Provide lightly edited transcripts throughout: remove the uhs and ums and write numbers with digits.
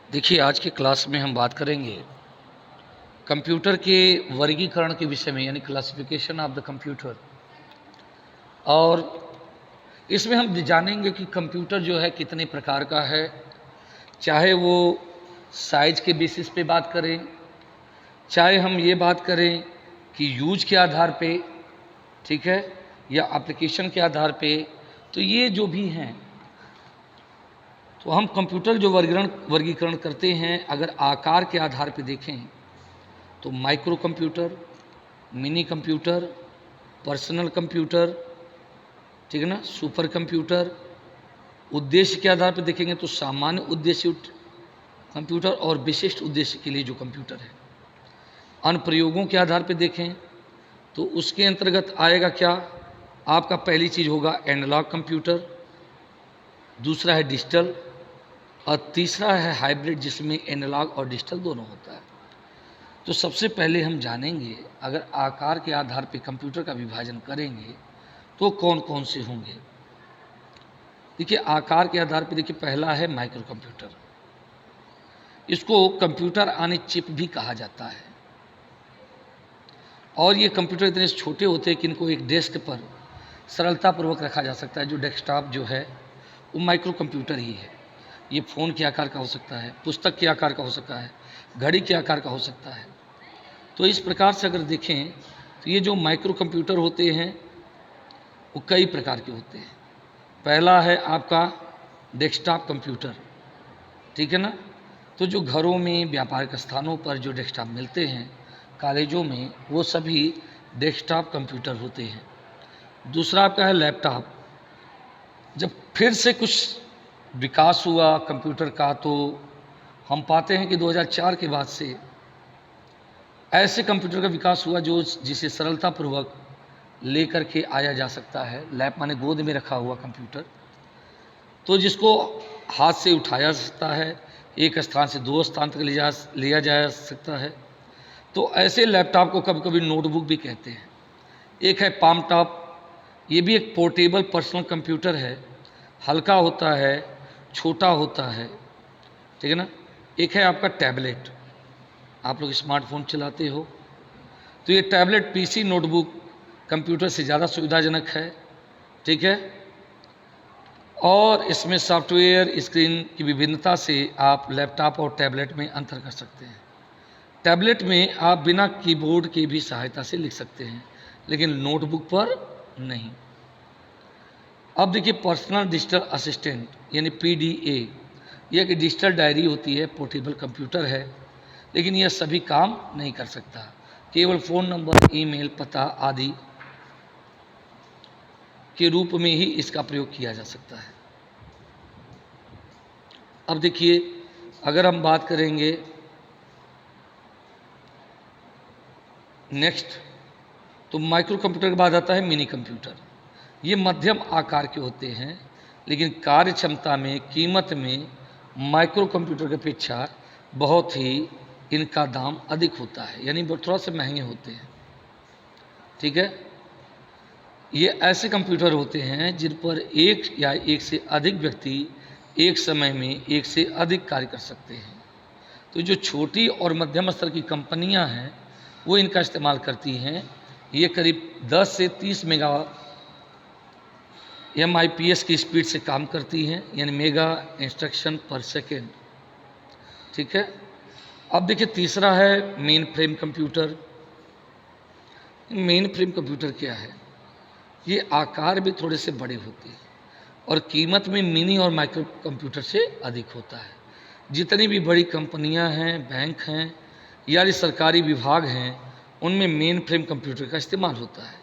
देखिए, आज की क्लास में हम बात करेंगे कंप्यूटर के वर्गीकरण के विषय में, यानी क्लासिफिकेशन ऑफ द कंप्यूटर। और इसमें हम जानेंगे कि कंप्यूटर जो है कितने प्रकार का है, चाहे वो साइज के बेसिस पे बात करें, चाहे हम ये बात करें कि यूज के आधार पे, ठीक है, या एप्लीकेशन के आधार पे। तो ये जो भी हैं, तो हम कंप्यूटर जो वर्गीकरण करते हैं, अगर आकार के आधार पे देखें तो micro computer, mini computer, personal computer, ठीक है ना, सुपर कंप्यूटर। उद्देश्य के आधार पर देखेंगे तो सामान्य उद्देश्य कंप्यूटर और विशिष्ट उद्देश्य के लिए जो कंप्यूटर है। अनुप्रयोगों के आधार पर देखें तो उसके अंतर्गत आएगा क्या, आपका पहली चीज़ होगा एनालॉग कंप्यूटर, दूसरा है डिजिटल, और तीसरा है हाइब्रिड, जिसमें एनालॉग और डिजिटल दोनों होता है। तो सबसे पहले हम जानेंगे, अगर आकार के आधार पर कंप्यूटर का विभाजन करेंगे तो कौन कौन से होंगे। देखिए, आकार के आधार पर देखिए, पहला है माइक्रो कंप्यूटर। इसको कंप्यूटर ऑन ए चिप भी कहा जाता है। और ये कंप्यूटर इतने छोटे होते हैं कि इनको एक डेस्क पर सरलतापूर्वक रखा जा सकता है। जो डेस्कटॉप जो है वो माइक्रो कंप्यूटर ही है। ये फ़ोन के आकार का हो सकता है, पुस्तक के आकार का हो सकता है, घड़ी के आकार का हो सकता है। तो इस प्रकार से अगर देखें तो ये जो माइक्रो कंप्यूटर होते हैं वो कई प्रकार के होते हैं। पहला है आपका डेस्कटॉप कंप्यूटर, ठीक है ना। तो जो घरों में, व्यापारिक स्थानों पर जो डेस्कटॉप मिलते हैं, कॉलेजों में, वो सभी डेस्कटॉप कंप्यूटर होते हैं। दूसरा आपका है लैपटॉप। जब फिर से कुछ विकास हुआ कंप्यूटर का, तो हम पाते हैं कि 2004 के बाद से ऐसे कंप्यूटर का विकास हुआ जो जिसे सरलतापूर्वक लेकर के आया जा सकता है। लैप माने गोद में रखा हुआ कंप्यूटर, तो जिसको हाथ से उठाया जा सकता है, एक स्थान से दो स्थान तक लिया जा सकता है। तो ऐसे लैपटॉप को कभी कभी नोटबुक भी कहते हैं। एक है पाम टॉप, ये भी एक पोर्टेबल पर्सनल कंप्यूटर है, हल्का होता है, छोटा होता है, ठीक है ना। एक है आपका टैबलेट, आप लोग स्मार्टफोन चलाते हो, तो ये टैबलेट पीसी नोटबुक कंप्यूटर से ज़्यादा सुविधाजनक है, ठीक है। और इसमें सॉफ्टवेयर स्क्रीन की विभिन्नता से आप लैपटॉप और टैबलेट में अंतर कर सकते हैं। टैबलेट में आप बिना कीबोर्ड की भी सहायता से लिख सकते हैं, लेकिन नोटबुक पर नहीं। अब देखिए, पर्सनल डिजिटल असिस्टेंट यानी पीडीए, यह एक डिजिटल डायरी होती है, पोर्टेबल कंप्यूटर है, लेकिन यह सभी काम नहीं कर सकता। केवल फ़ोन नंबर, ईमेल, पता आदि के रूप में ही इसका प्रयोग किया जा सकता है। अब देखिए, अगर हम बात करेंगे नेक्स्ट, तो माइक्रो कंप्यूटर के बाद आता है मिनी कंप्यूटर। ये मध्यम आकार के होते हैं, लेकिन कार्य क्षमता में, कीमत में माइक्रो कंप्यूटर की अपेक्षा बहुत ही इनका दाम अधिक होता है, यानी थोड़ा से महंगे होते हैं, ठीक है। ये ऐसे कंप्यूटर होते हैं जिन पर एक या एक से अधिक व्यक्ति एक समय में एक से अधिक कार्य कर सकते हैं। तो जो छोटी और मध्यम स्तर की कंपनियां हैं वो इनका इस्तेमाल करती हैं। ये करीब 10 से 30 मेगा MIPS की स्पीड से काम करती हैं, यानी मेगा इंस्ट्रक्शन पर सेकेंड, ठीक है। अब देखिए, तीसरा है main frame computer. Main frame computer क्या है, ये आकार भी थोड़े से बड़े होते हैं और कीमत में मिनी और माइक्रो कंप्यूटर से अधिक होता है। जितनी भी बड़ी कंपनियां हैं, बैंक हैं या सरकारी विभाग हैं, उनमें मेन फ्रेम कंप्यूटर का इस्तेमाल होता है।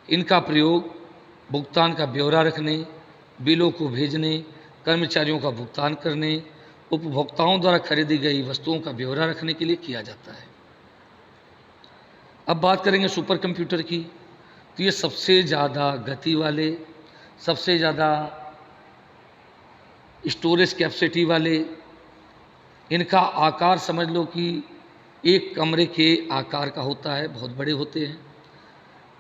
इनका प्रयोग भुगतान का ब्यौरा रखने, बिलों को भेजने, कर्मचारियों का भुगतान करने, उपभोक्ताओं द्वारा खरीदी गई वस्तुओं का ब्यौरा रखने के लिए किया जाता है। अब बात करेंगे सुपर कंप्यूटर की, तो ये सबसे ज़्यादा गति वाले, सबसे ज़्यादा स्टोरेज कैपेसिटी वाले, इनका आकार समझ लो कि एक कमरे के आकार का होता है, बहुत बड़े होते हैं।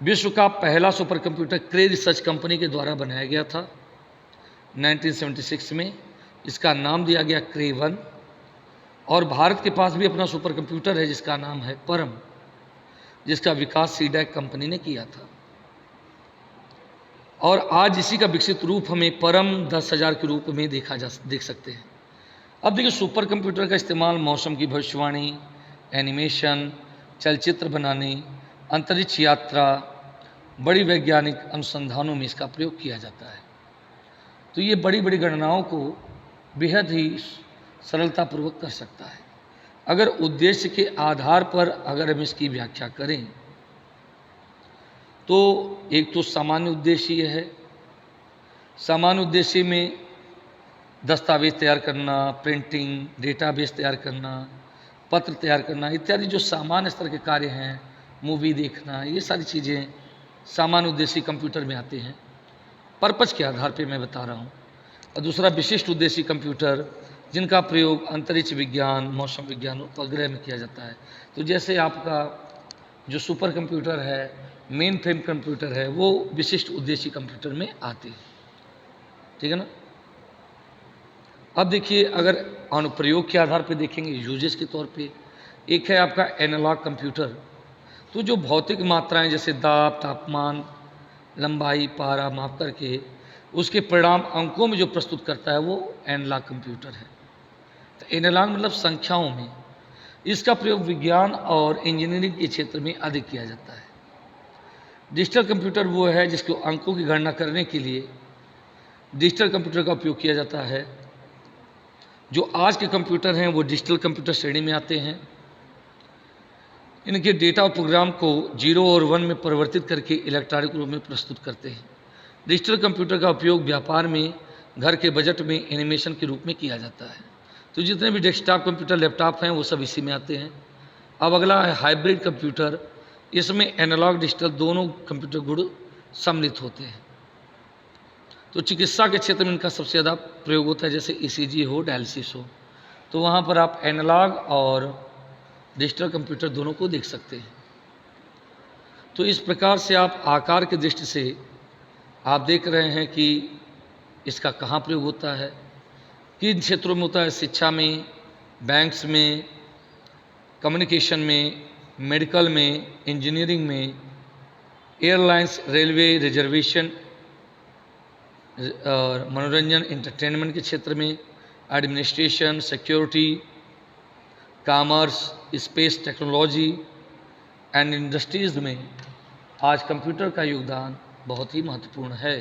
विश्व का पहला सुपर कंप्यूटर क्रे रिसर्च कंपनी के द्वारा बनाया गया था 1976 में। इसका नाम दिया गया क्रे 1। और भारत के पास भी अपना सुपर कंप्यूटर है जिसका नाम है परम, जिसका विकास सीडैक कंपनी ने किया था। और आज इसी का विकसित रूप हमें परम 10,000 के रूप में देख सकते हैं। अब देखिए, सुपर कंप्यूटर का इस्तेमाल मौसम की भविष्यवाणी, एनिमेशन, चलचित्र बनाने, अंतरिक्ष यात्रा, बड़ी वैज्ञानिक अनुसंधानों में इसका प्रयोग किया जाता है। तो ये बड़ी बड़ी गणनाओं को बेहद ही सरलतापूर्वक कर सकता है। अगर उद्देश्य के आधार पर अगर हम इसकी व्याख्या करें तो एक तो सामान्य उद्देश्य ये है। सामान्य उद्देश्य में दस्तावेज तैयार करना, प्रिंटिंग, डेटाबेस तैयार करना, पत्र तैयार करना इत्यादि जो सामान्य स्तर के कार्य हैं, मूवी देखना, ये सारी चीज़ें सामान्य उद्देश्य कंप्यूटर में आते हैं। पर्पज़ के आधार पे मैं बता रहा हूँ। और दूसरा विशिष्ट उद्देश्य कंप्यूटर, जिनका प्रयोग अंतरिक्ष विज्ञान, मौसम विज्ञान, उपग्रह में किया जाता है। तो जैसे आपका जो सुपर कंप्यूटर है, मेन फ्रेम कंप्यूटर है, वो विशिष्ट उद्देश्य कंप्यूटर में आते हैं। ठीक है ना। अब देखिए, अगर अनुप्रयोग के आधार पर देखेंगे, यूजेस के तौर पे, एक है आपका एनालॉग कंप्यूटर। तो जो भौतिक मात्राएं जैसे दाब, तापमान, लंबाई, पारा माप करके उसके परिणाम अंकों में जो प्रस्तुत करता है वो एनालॉग कंप्यूटर है। तो एनालॉग मतलब संख्याओं में। इसका प्रयोग विज्ञान और इंजीनियरिंग के क्षेत्र में अधिक किया जाता है। डिजिटल कंप्यूटर वो है जिसको अंकों की गणना करने के लिए डिजिटल कंप्यूटर का उपयोग किया जाता है। जो आज के कंप्यूटर हैं वो डिजिटल कंप्यूटर श्रेणी में आते हैं। इनके डेटा और प्रोग्राम को 0 और 1 में परिवर्तित करके इलेक्ट्रॉनिक रूप में प्रस्तुत करते हैं। डिजिटल कंप्यूटर का उपयोग व्यापार में, घर के बजट में एनिमेशन के रूप में किया जाता है। तो जितने भी डेस्कटॉप कंप्यूटर, लैपटॉप हैं वो सब इसी में आते हैं। अब अगला है हाइब्रिड कंप्यूटर। इसमें एनालॉग डिजिटल दोनों कंप्यूटर गुण सम्मिलित होते हैं। तो चिकित्सा के क्षेत्र में इनका सबसे ज़्यादा प्रयोग होता है, जैसे ECG हो, डायलिसिस हो, तो वहाँ पर आप एनालॉग और डिजिटल कंप्यूटर दोनों को देख सकते हैं। तो इस प्रकार से आप आकार की दृष्टि से आप देख रहे हैं कि इसका कहाँ प्रयोग होता है, किन क्षेत्रों में होता है। शिक्षा में, बैंक्स में, कम्युनिकेशन में, मेडिकल में, इंजीनियरिंग में, एयरलाइंस, रेलवे, रिजर्वेशन और मनोरंजन, एंटरटेनमेंट के क्षेत्र में, administration, security, commerce, space technology and industries में आज कंप्यूटर का योगदान बहुत ही महत्वपूर्ण है।